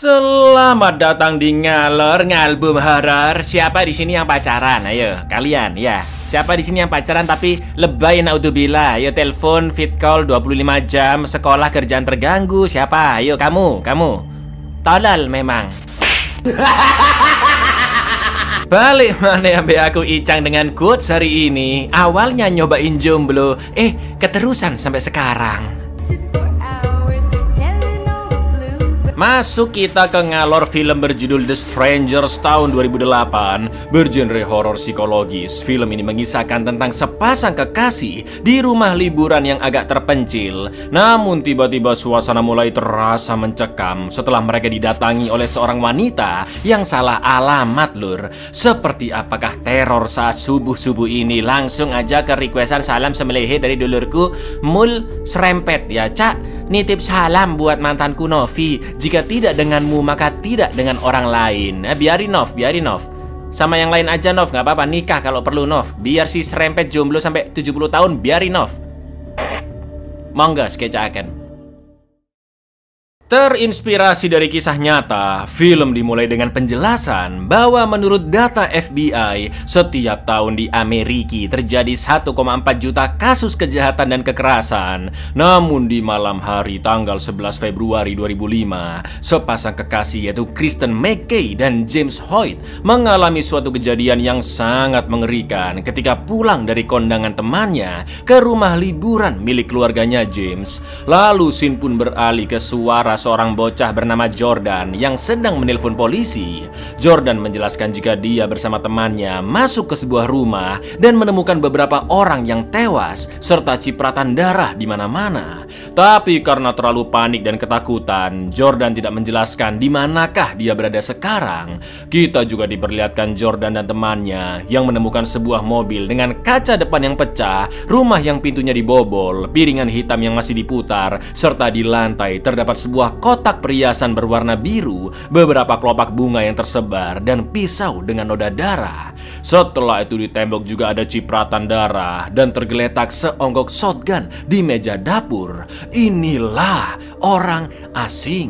Selamat datang di Ngalor Ngalbum Horor. Siapa di sini yang pacaran? Ayo, kalian ya. Siapa di sini yang pacaran tapi lebay naudzubillah? Ayo telepon, fit call 25 jam, sekolah kerjaan terganggu. Siapa? Ayo kamu. Tolol memang. Balik mana ambil aku Icang dengan quotes hari ini. Awalnya nyobain jomblo, keterusan sampai sekarang. Masuk kita ke ngalor film berjudul The Strangers tahun 2008, bergenre horor psikologis. Film ini mengisahkan tentang sepasang kekasih di rumah liburan yang agak terpencil. Namun tiba-tiba suasana mulai terasa mencekam setelah mereka didatangi oleh seorang wanita yang salah alamat lur. Seperti apakah teror saat subuh-subuh ini? Langsung aja ke requestan salam semelehe dari dulurku Mul Serempet ya Cak. Nitip salam buat mantanku Novi. Jika tidak denganmu, maka tidak dengan orang lain. Biarin Nov. Sama yang lain aja Nov, nggak apa-apa. Nikah kalau perlu Nov. Biar si Serempet jomblo sampai 70 tahun, biarin Nov. Monggo skecaken. Terinspirasi dari kisah nyata, film dimulai dengan penjelasan bahwa menurut data FBI, setiap tahun di Amerika terjadi 1,4 juta kasus kejahatan dan kekerasan. Namun di malam hari tanggal 11 Februari 2005, sepasang kekasih yaitu Kristen McKay dan James Hoyt mengalami suatu kejadian yang sangat mengerikan ketika pulang dari kondangan temannya ke rumah liburan milik keluarganya James. Lalu scene pun beralih ke suara seorang bocah bernama Jordan yang sedang menelpon polisi. Jordan menjelaskan jika dia bersama temannya masuk ke sebuah rumah dan menemukan beberapa orang yang tewas serta cipratan darah di mana-mana. Tapi karena terlalu panik dan ketakutan, Jordan tidak menjelaskan di manakah dia berada sekarang. Kita juga diperlihatkan Jordan dan temannya yang menemukan sebuah mobil dengan kaca depan yang pecah, rumah yang pintunya dibobol, piringan hitam yang masih diputar, serta di lantai terdapat sebuah kotak perhiasan berwarna biru, beberapa kelopak bunga yang tersebar, dan pisau dengan noda darah. Setelah itu di tembok juga ada cipratan darah dan tergeletak seonggok shotgun di meja dapur. Inilah orang asing.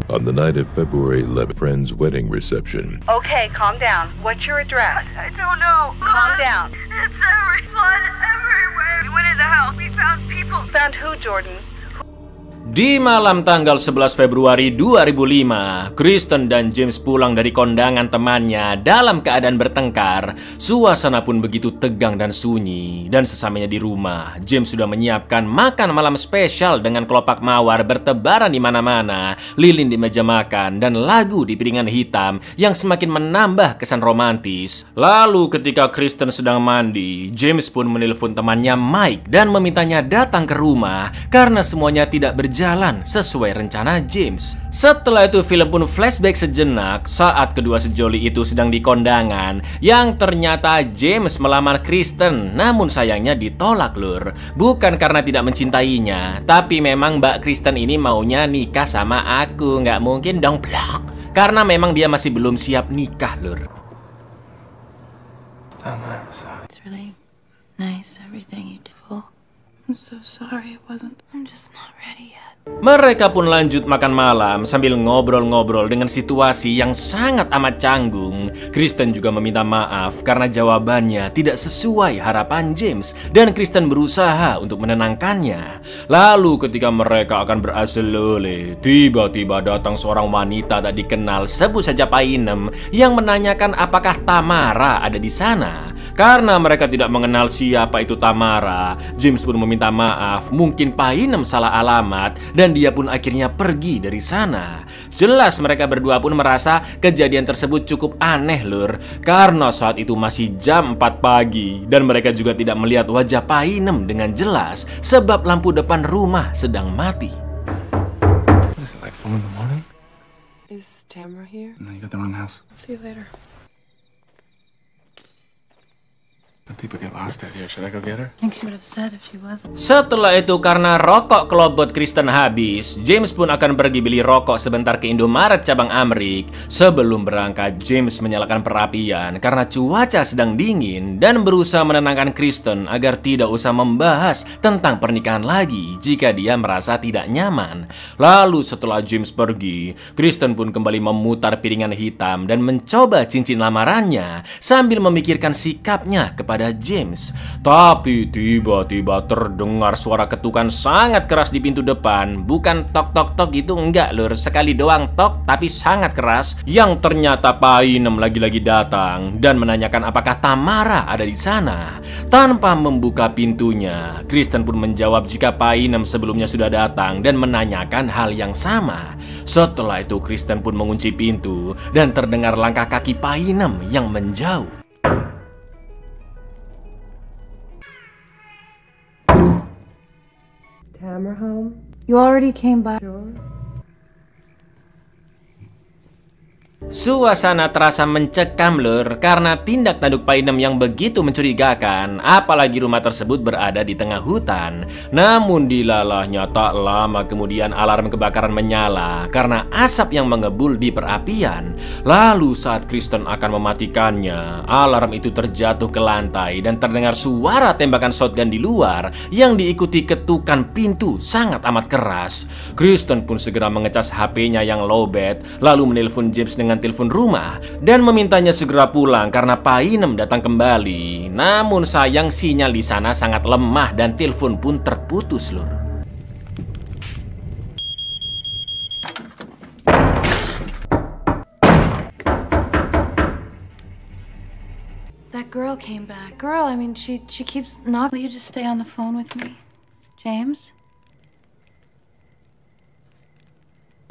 On the night of February 11th, friend's wedding reception. Okay, calm down. What's your address? I don't know. Calm down. It's blood everywhere. We went in the house. We found people. Found who, Jordan? Di malam tanggal 11 Februari 2005, Kristen dan James pulang dari kondangan temannya dalam keadaan bertengkar. Suasana pun begitu tegang dan sunyi. Dan sesampainya di rumah, James sudah menyiapkan makan malam spesial dengan kelopak mawar bertebaran di mana-mana, lilin di meja makan, dan lagu di piringan hitam yang semakin menambah kesan romantis. Lalu ketika Kristen sedang mandi, James pun menelpon temannya Mike dan memintanya datang ke rumah karena semuanya tidak berjalan sesuai rencana James. Setelah itu film pun flashback sejenak saat kedua sejoli itu sedang di kondangan yang ternyata James melamar Kristen, namun sayangnya ditolak lur. Bukan karena tidak mencintainya, tapi memang Mbak Kristen ini maunya nikah sama aku. Nggak mungkin dong blok, karena memang dia masih belum siap nikah lur. It's really nice everything you did. I'm so sorry it wasn't. I'm just not ready yet. Mereka pun lanjut makan malam sambil ngobrol-ngobrol dengan situasi yang sangat amat canggung. Kristen juga meminta maaf karena jawabannya tidak sesuai harapan James dan Kristen berusaha untuk menenangkannya. Lalu ketika mereka akan berasal-lole, tiba-tiba datang seorang wanita tak dikenal, sebut saja Painem, yang menanyakan apakah Tamara ada di sana. Karena mereka tidak mengenal siapa itu Tamara, James pun meminta maaf, mungkin Painem salah alamat dan dia pun akhirnya pergi dari sana. Jelas mereka berdua pun merasa kejadian tersebut cukup aneh lur, karena saat itu masih jam 4 pagi dan mereka juga tidak melihat wajah Painem dengan jelas sebab lampu depan rumah sedang mati. Is it like 4 in the morning? Is Tamara here? No, you got the wrong house. See you later. People get lost out here. Should I go get her? I think she would have said if she wasn't. Setelah itu karena rokok kelobot Kristen habis, James pun akan pergi beli rokok sebentar ke Indomaret cabang Amrik. Sebelum berangkat, James menyalakan perapian karena cuaca sedang dingin dan berusaha menenangkan Kristen agar tidak usah membahas tentang pernikahan lagi jika dia merasa tidak nyaman. Lalu setelah James pergi, Kristen pun kembali memutar piringan hitam dan mencoba cincin lamarannya sambil memikirkan sikapnya kepada James. Tapi tiba-tiba terdengar suara ketukan sangat keras di pintu depan. Bukan tok tok tok gitu, enggak lur, sekali doang tok tapi sangat keras. Yang ternyata Painem lagi-lagi datang dan menanyakan apakah Tamara ada di sana. Tanpa membuka pintunya, Kristen pun menjawab jika Painem sebelumnya sudah datang dan menanyakan hal yang sama. Setelah itu Kristen pun mengunci pintu dan terdengar langkah kaki Painem yang menjauh. Hammer home? You already came by. Suasana terasa mencekam lur karena tindak tanduk Painem yang begitu mencurigakan, apalagi rumah tersebut berada di tengah hutan. Namun dilalahnya tak lama kemudian alarm kebakaran menyala karena asap yang mengebul di perapian. Lalu saat Kristen akan mematikannya, alarm itu terjatuh ke lantai dan terdengar suara tembakan shotgun di luar yang diikuti ketukan pintu sangat amat keras. Kristen pun segera mengecas HP-nya yang lowbat lalu menelpon James dengan telepon rumah dan memintanya segera pulang karena Painem datang kembali. Namun sayang sinyal di sana sangat lemah dan telepon pun terputus lur. That girl came back. Girl, I mean, she keeps knocking. Will you just stay on the phone with me, James?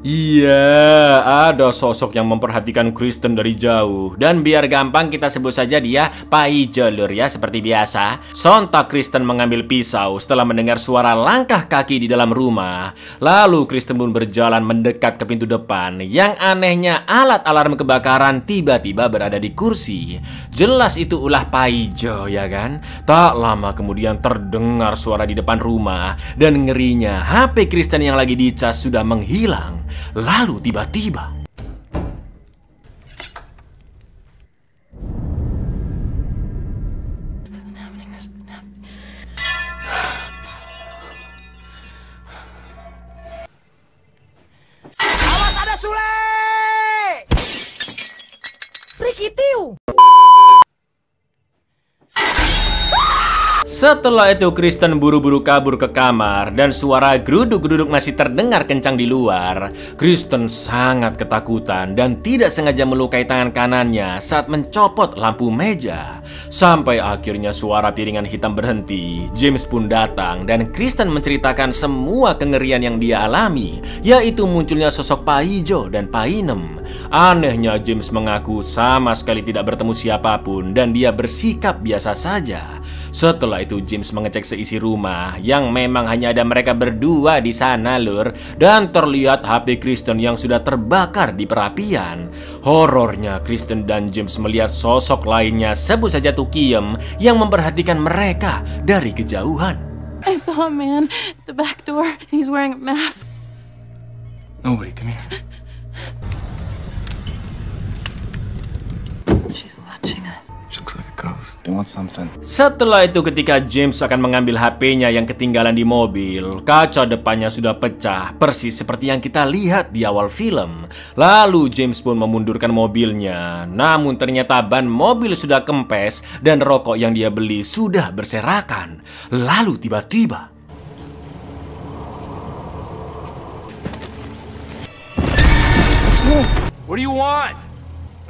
Iya, ada sosok yang memperhatikan Kristen dari jauh. Dan biar gampang kita sebut saja dia Paijo lur ya, seperti biasa. Sontak Kristen mengambil pisau setelah mendengar suara langkah kaki di dalam rumah. Lalu Kristen pun berjalan mendekat ke pintu depan. Yang anehnya alat alarm kebakaran tiba-tiba berada di kursi. Jelas itu ulah Paijo ya kan. Tak lama kemudian terdengar suara di depan rumah. Dan ngerinya HP Kristen yang lagi dicas sudah menghilang. Lalu tiba-tiba Awas ada Sule! Prikitiu! Setelah itu Kristen buru-buru kabur ke kamar dan suara geruduk-geruduk masih terdengar kencang di luar. Kristen sangat ketakutan dan tidak sengaja melukai tangan kanannya saat mencopot lampu meja. Sampai akhirnya suara piringan hitam berhenti. James pun datang dan Kristen menceritakan semua kengerian yang dia alami, yaitu munculnya sosok Paijo dan Painem. Anehnya James mengaku sama sekali tidak bertemu siapapun dan dia bersikap biasa saja. Setelah itu James mengecek seisi rumah yang memang hanya ada mereka berdua di sana lur, dan terlihat HP Kristen yang sudah terbakar di perapian. Horornya Kristen dan James melihat sosok lainnya, sebut saja Tukiem, yang memperhatikan mereka dari kejauhan. I saw a man at the back door and he's wearing a mask. Nobody, come here. She's watching us. She looks like a ghost. They want something. Setelah itu ketika James akan mengambil HP-nya yang ketinggalan di mobil, kaca depannya sudah pecah, persis seperti yang kita lihat di awal film. Lalu James pun memundurkan mobilnya, namun ternyata ban mobil sudah kempes dan rokok yang dia beli sudah berserakan. Lalu tiba-tiba What do you want?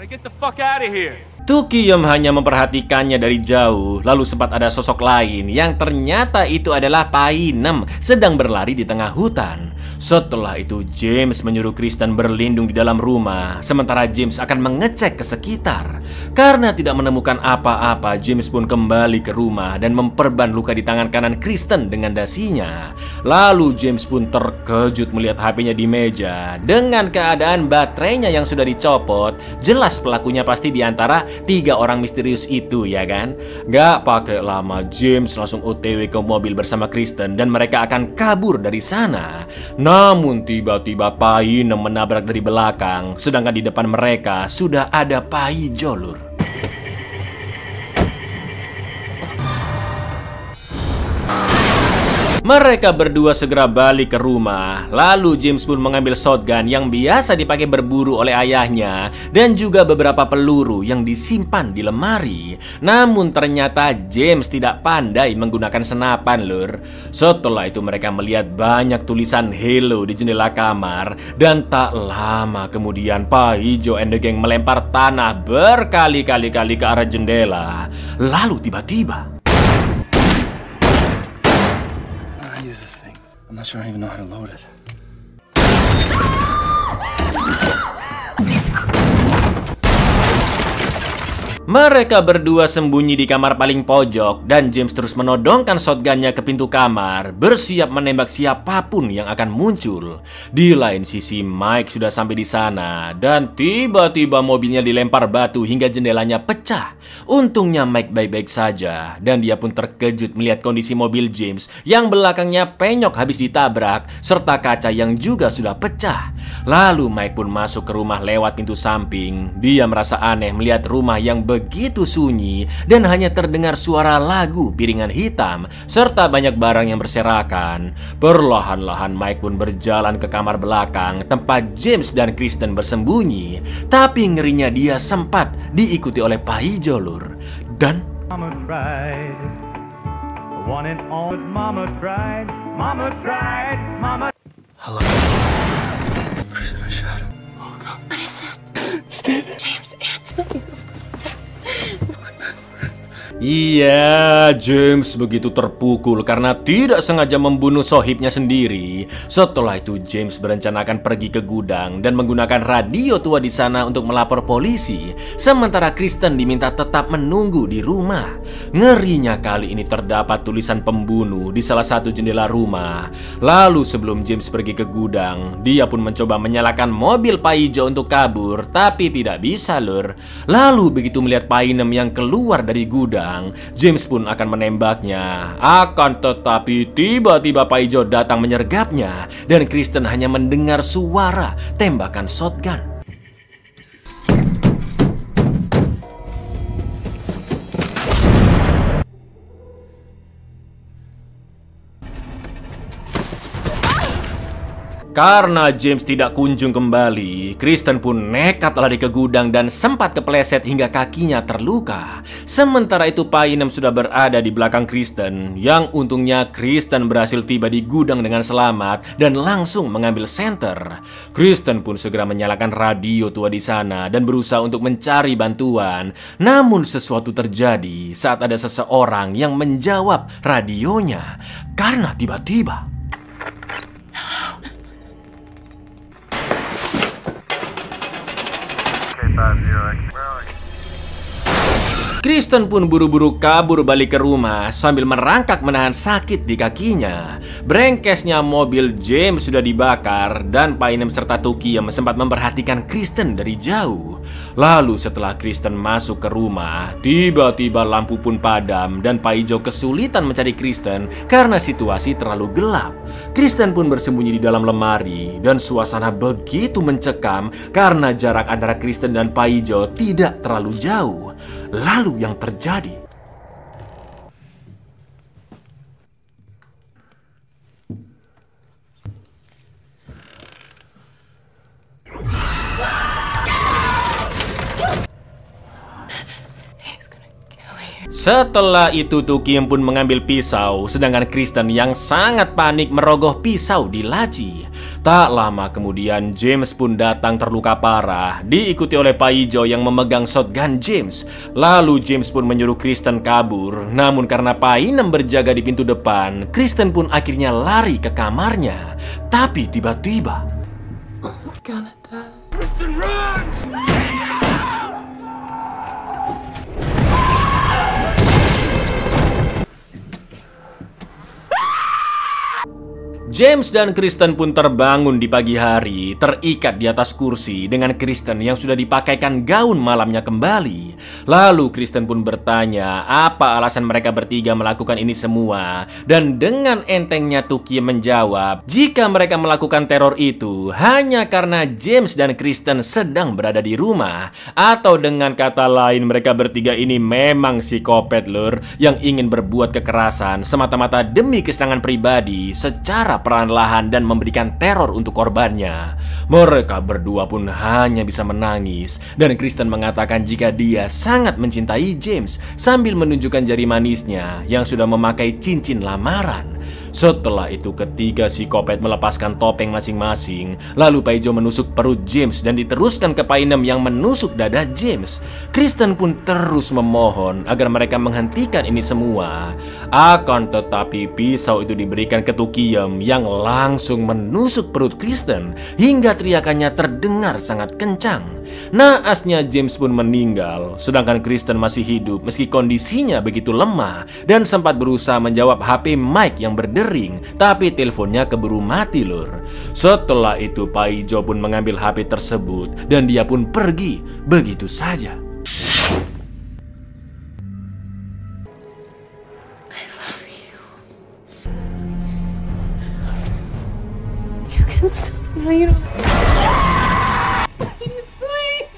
Get the fuck out of here. Tukiem hanya memperhatikannya dari jauh. Lalu sempat ada sosok lain yang ternyata itu adalah Painem sedang berlari di tengah hutan. Setelah itu James menyuruh Kristen berlindung di dalam rumah, sementara James akan mengecek ke sekitar. Karena tidak menemukan apa-apa, James pun kembali ke rumah dan memperban luka di tangan kanan Kristen dengan dasinya. Lalu James pun terkejut melihat HP-nya di meja. Dengan keadaan baterainya yang sudah dicopot, jelas pelakunya pasti di antara 3 orang misterius itu, ya kan? Gak pakai lama, James langsung OTW ke mobil bersama Kristen dan mereka akan kabur dari sana. Namun tiba-tiba Painem menabrak dari belakang, sedangkan di depan mereka sudah ada Paijo, Lur. Mereka berdua segera balik ke rumah. Lalu James pun mengambil shotgun yang biasa dipakai berburu oleh ayahnya dan juga beberapa peluru yang disimpan di lemari. Namun ternyata James tidak pandai menggunakan senapan, Lur. Setelah itu mereka melihat banyak tulisan Hello di jendela kamar. Dan tak lama kemudian Paijo and the Gang melempar tanah berkali-kali ke arah jendela. Lalu tiba-tiba I'm not sure I even know how to load it. mereka berdua sembunyi di kamar paling pojok dan James terus menodongkan shotgunnya ke pintu kamar, bersiap menembak siapapun yang akan muncul. Di lain sisi, Mike sudah sampai di sana dan tiba-tiba mobilnya dilempar batu hingga jendelanya pecah. Untungnya Mike baik-baik saja dan dia pun terkejut melihat kondisi mobil James yang belakangnya penyok habis ditabrak serta kaca yang juga sudah pecah. Lalu Mike pun masuk ke rumah lewat pintu samping. Dia merasa aneh melihat rumah yang begitu sunyi dan hanya terdengar suara lagu piringan hitam serta banyak barang yang berserakan. Perlahan-lahan Mike pun berjalan ke kamar belakang tempat James dan Kristen bersembunyi. Tapi ngerinya dia sempat diikuti oleh Paijo, Lur. Dan Mama tried. The one and all Mama tried. Mama tried. Mama. Hello. Kristen, I shot him. Oh God. What is it? Stay there. James, answer. iya, James begitu terpukul karena tidak sengaja membunuh sohibnya sendiri. Setelah itu James berencana akan pergi ke gudang dan menggunakan radio tua di sana untuk melapor polisi. Sementara Kristen diminta tetap menunggu di rumah. Ngerinya kali ini terdapat tulisan pembunuh di salah satu jendela rumah. Lalu sebelum James pergi ke gudang, dia pun mencoba menyalakan mobil Paijo untuk kabur, tapi tidak bisa, Lur. Lalu begitu melihat Painem yang keluar dari gudang, James pun akan menembaknya. Akan tetapi tiba-tiba Paijo datang menyergapnya dan Kristen hanya mendengar suara tembakan shotgun. Karena James tidak kunjung kembali, Kristen pun nekat lari ke gudang dan sempat kepleset hingga kakinya terluka. Sementara itu Painem sudah berada di belakang Kristen, yang untungnya Kristen berhasil tiba di gudang dengan selamat dan langsung mengambil senter. Kristen pun segera menyalakan radio tua di sana dan berusaha untuk mencari bantuan. Namun sesuatu terjadi saat ada seseorang yang menjawab radionya. Karena tiba-tiba Kristen pun buru-buru kabur balik ke rumah sambil merangkak menahan sakit di kakinya. Brengkesnya mobil James sudah dibakar dan Painem serta Tukiem sempat memperhatikan Kristen dari jauh. Lalu setelah Kristen masuk ke rumah, tiba-tiba lampu pun padam dan Paijo kesulitan mencari Kristen karena situasi terlalu gelap. Kristen pun bersembunyi di dalam lemari dan suasana begitu mencekam karena jarak antara Kristen dan Paijo tidak terlalu jauh. Lalu yang terjadi, setelah itu Tukiem pun mengambil pisau, sedangkan Kristen yang sangat panik merogoh pisau di laci. Tak lama kemudian James pun datang terluka parah, diikuti oleh Paijo yang memegang shotgun James. Lalu James pun menyuruh Kristen kabur, namun karena Painem berjaga di pintu depan, Kristen pun akhirnya lari ke kamarnya. Tapi tiba-tiba Kristen, run! James dan Kristen pun terbangun di pagi hari, terikat di atas kursi dengan Kristen yang sudah dipakaikan gaun malamnya kembali. Lalu Kristen pun bertanya apa alasan mereka bertiga melakukan ini semua. Dan dengan entengnya Tuki menjawab, jika mereka melakukan teror itu hanya karena James dan Kristen sedang berada di rumah. Atau dengan kata lain, mereka bertiga ini memang psikopat lur, yang ingin berbuat kekerasan semata-mata demi kesenangan pribadi secara perlahan-lahan dan memberikan teror untuk korbannya. Mereka berdua pun hanya bisa menangis, dan Kristen mengatakan jika dia sangat mencintai James sambil menunjukkan jari manisnya yang sudah memakai cincin lamaran. Setelah itu ketiga psikopat melepaskan topeng masing-masing. Lalu Paijo menusuk perut James dan diteruskan ke Painem yang menusuk dada James. Kristen pun terus memohon agar mereka menghentikan ini semua. Akan tetapi pisau itu diberikan ke Tukiyem yang langsung menusuk perut Kristen hingga teriakannya terdengar sangat kencang. Naasnya James pun meninggal, sedangkan Kristen masih hidup meski kondisinya begitu lemah dan sempat berusaha menjawab HP Mike yang berdering, tapi teleponnya keburu mati lur. Setelah itu Paijo pun mengambil HP tersebut dan dia pun pergi begitu saja. You can stop. No, you don't. Please, please.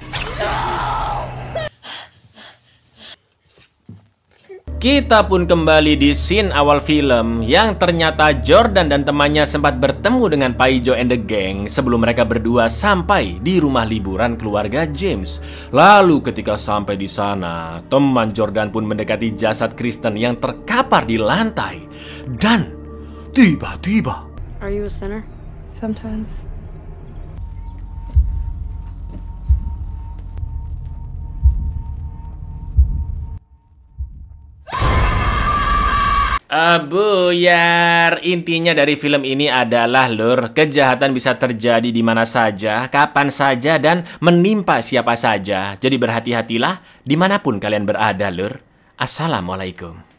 Kita pun kembali di scene awal film yang ternyata Jordan dan temannya sempat bertemu dengan Paijo and the gang sebelum mereka berdua sampai di rumah liburan keluarga James. Lalu ketika sampai di sana, teman Jordan pun mendekati jasad Kristen yang terkapar di lantai. Dan tiba-tiba, Are you a sinner? Sometimes. Buyar, intinya dari film ini adalah lur, kejahatan bisa terjadi di mana saja, kapan saja, dan menimpa siapa saja. Jadi berhati-hatilah dimanapun kalian berada lur. Assalamualaikum.